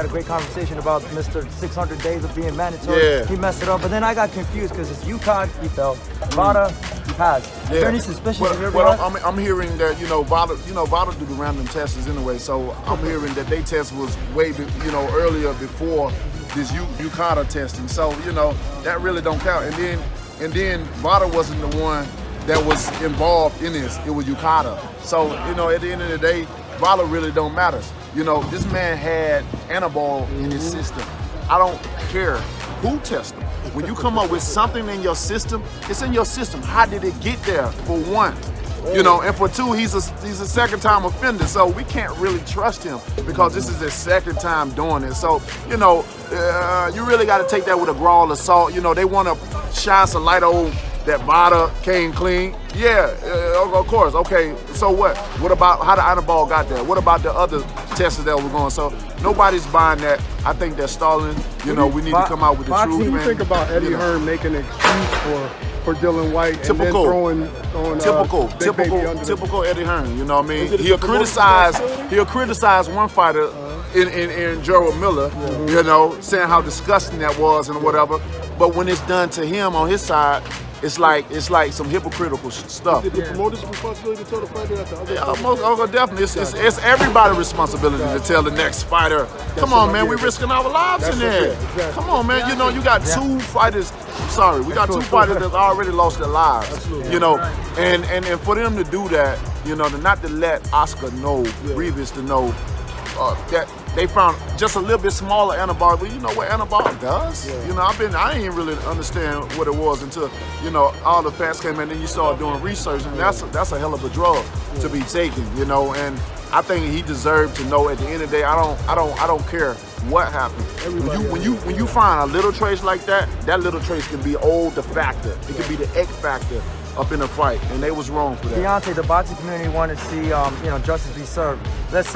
had a great conversation about Mr. 600 days of being mandatory. Yeah. He messed it up, but then I got confused because it's UConn, he fell. Vada, he passed. Is there any suspicion of your Well, I'm hearing that Vada do the random tests anyway, so I'm hearing that they test was way earlier before this UConn testing. So that really don't count. And then Vada wasn't the one that was involved in this. It was Yukata. So at the end of the day, Vada really don't matter. This man had anabol in his system. I don't care who tests him. When you come up with something in your system, it's in your system. How did it get there? For one, and for two, he's a second-time offender. So we can't really trust him because this is his second time doing it. So you really got to take that with a grain of salt. They want to shine some light on that Vada came clean. Yeah, of course. Okay, so what? What about how the anabol got there? What about the other tests that were going? So nobody's buying that. I think they're stalling. We need to come out with the truth. What do you think about Eddie Hearn making an excuse for Dillian Whyte and then throwing typical Eddie Hearn? You know what I mean? He'll criticize one fighter in Gerald Miller, saying how disgusting that was and whatever. But when it's done to him on his side, it's like some hypocritical stuff. Is it the promoter's responsibility to tell the fighter that the other? Yeah, definitely. It's everybody's responsibility to tell the next fighter. Come on, man, we're risking our lives in there. Exactly. Come on, man. You got two fighters. We got two fighters that already lost their lives. And for them to do that, not to let Oscar know, Grievous to know that they found just a little bit smaller anabolic. But you know what anabolic does? Yeah. I didn't really understand what it was until all the facts came in. And then you start doing research, and that's a hell of a drug to be taken. And I think he deserved to know. At the end of the day, I don't care what happened. When you find a little trace like that, that little trace can be the factor. It could be the X factor up in a fight, and they was wrong for that. Deontay, the boxing community wanted to see justice be served. Let's say